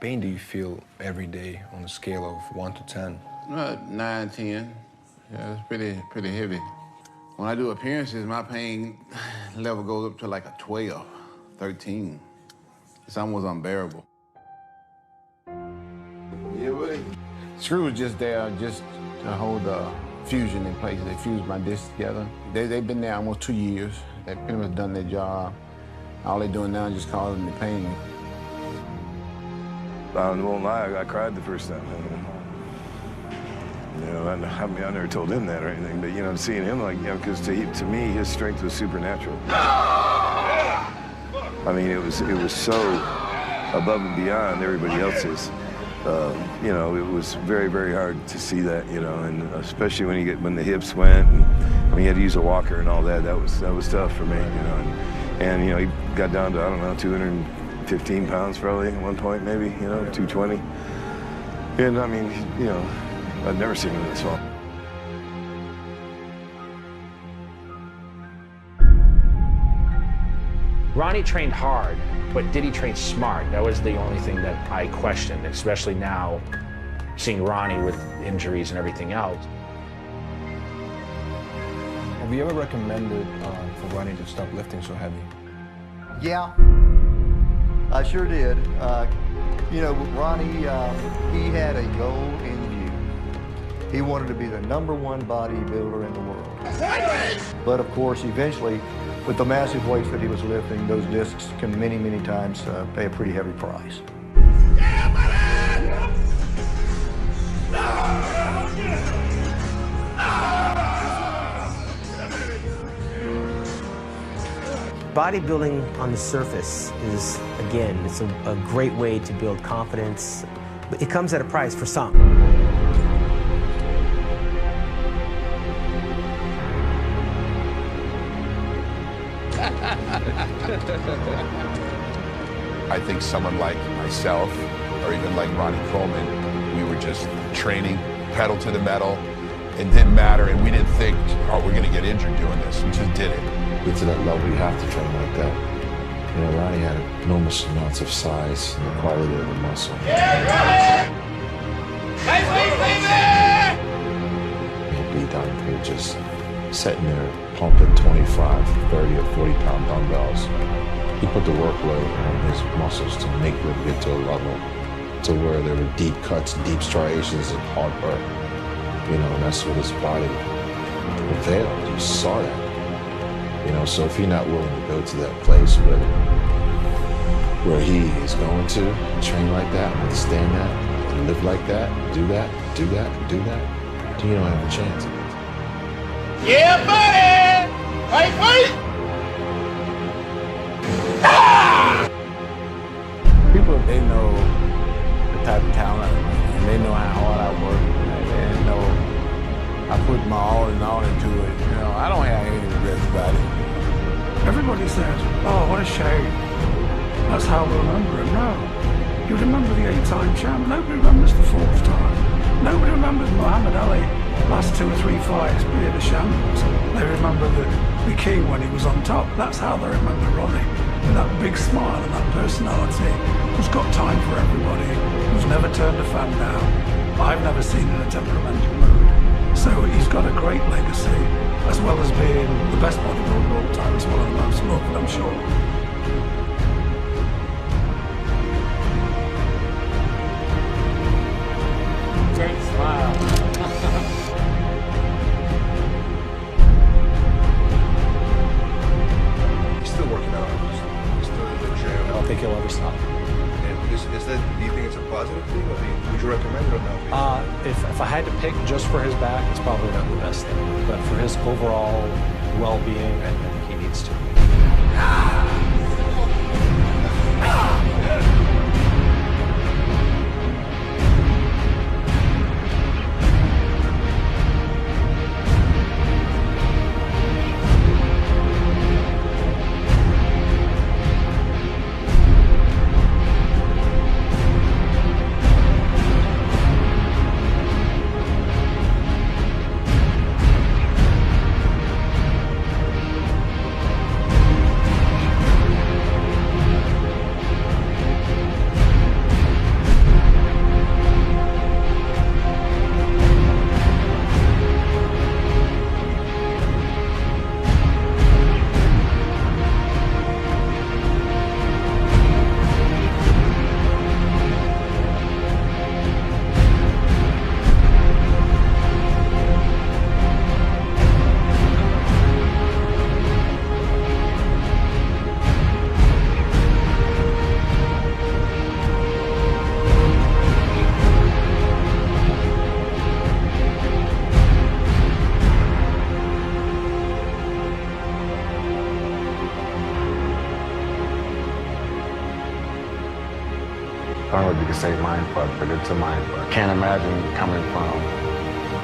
pain do you feel every day on a scale of 1 to 10? 9, 10. Yeah, it's pretty heavy. When I do appearances, my pain level goes up to like a 12, 13. It's almost unbearable. Yeah, buddy. Screw was just there just to hold the fusion in place. They fused my discs together. They've been there almost 2 years. They've pretty much done their job. All they're doing now is just causing the pain. I won't lie, I cried the first time. You know, I mean, I never told him that or anything, but, you know, seeing him like, you know, because to me, his strength was supernatural. I mean, it was so above and beyond everybody else's. You know, it was very, very hard to see that, you know, and especially when the hips went, and I mean, he had to use a walker and all that. That was tough for me, you know. And you know, he got down to, I don't know, 215 pounds probably at one point, maybe, you know, 220. And I mean, you know, I've never seen him this small. Ronnie trained hard, but did he train smart? That was the only thing that I questioned, especially now, seeing Ronnie with injuries and everything else. Have you ever recommended for Ronnie to stop lifting so heavy? Yeah, I sure did. You know, Ronnie, he had a goal in view. He wanted to be the #1 bodybuilder in the world. But of course, eventually, with the massive weights that he was lifting, those discs can many, many times pay a pretty heavy price. Bodybuilding on the surface is, again, it's a great way to build confidence, but it comes at a price for some. I think someone like myself, or even like Ronnie Coleman, we were just training, pedal to the metal. It didn't matter, and we didn't think, oh, we're gonna get injured doing this. We just did it. Get to that level, you have to train like that. You know, Ronnie had enormous amounts of size and the quality of the muscle. He'd be down here just sitting there pumping 25, 30, or 40-pound dumbbells. He put the workload on his muscles to make them get to a level to where there were deep cuts, deep striations, and hard work. You know, and that's what his body availed. You saw that. You know, so if you're not willing to go to that place where he is going to train like that, understand that, and live like that, do that, do that, do that, then you don't have a chance. Yeah, buddy! Wait! People, they know the type of talent, and they know how hard I work, and they know I put my all in all into it. You know, I don't have any regrets about it. Everybody said, oh, what a shame. That's how we remember him. No. You remember the 8-time champ. Nobody remembers the 4th time. Nobody remembers Muhammad Ali last 2 or 3 fights being a shambles. They remember the king when he was on top. That's how they remember Ronnie. With that big smile and that personality, who's got time for everybody, who's never turned a fan down. I've never seen in a temperamental mood. So he's got a great legacy, as well as being the best bodybuilder of all time. It's one of the most loved, I'm sure. Great smile. He's still working out. He's still in the gym. I don't think he'll ever stop. Is that, do you think it's a positive thing? Or would you recommend it or not? If I had to pick just for his back, it's probably not the best thing. But for his overall well-being, I think he needs to. don't know if you can say mind fuck, but it's a mind fuck. Can't imagine coming from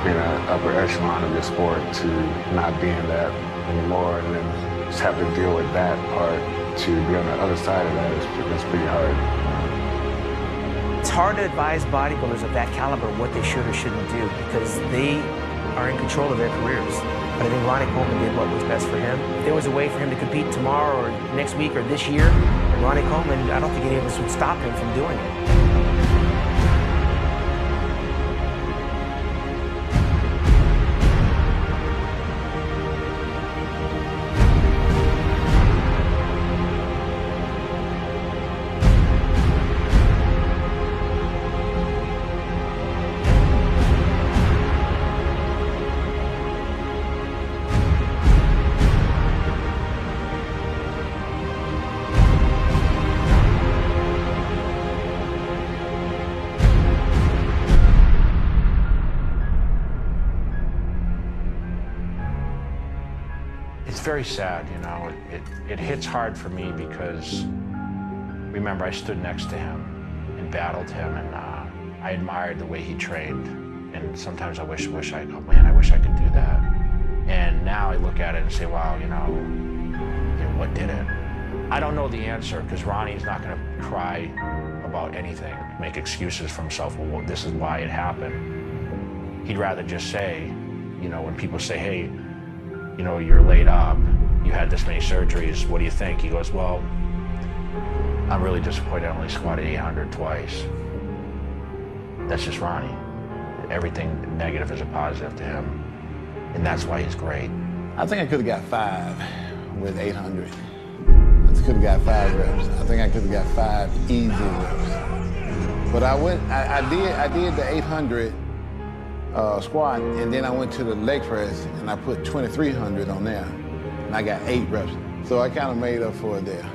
being an upper echelon of your sport to not being that anymore, and then just have to deal with that part to be on the other side of that is pretty hard. It's hard to advise bodybuilders of that caliber what they should or shouldn't do because they are in control of their careers. But I think Ronnie Coleman did what was best for him. If there was a way for him to compete tomorrow or next week or this year, Ronnie Coleman, I don't think any of us would stop him from doing it. It's very sad, you know. It hits hard for me because, remember, I stood next to him and battled him, and I admired the way he trained. And sometimes I wish I could do that. And now I look at it and say, wow, you know, what did it? I don't know the answer because Ronnie's not going to cry about anything, make excuses for himself. Well, this is why it happened. He'd rather just say, you know, when people say, hey, you know, you're laid up, you had this many surgeries, what do you think? He goes, well, I'm really disappointed I only squatted 800 twice. That's just Ronnie. Everything negative is a positive to him, and that's why he's great. I think I could have got 5 with 800. I could have got 5 reps. I think I could have got 5 easy reps. But I did the 800 squat, and then I went to the leg press, and I put 2,300 on there, and I got 8 reps. So I kind of made up for it there.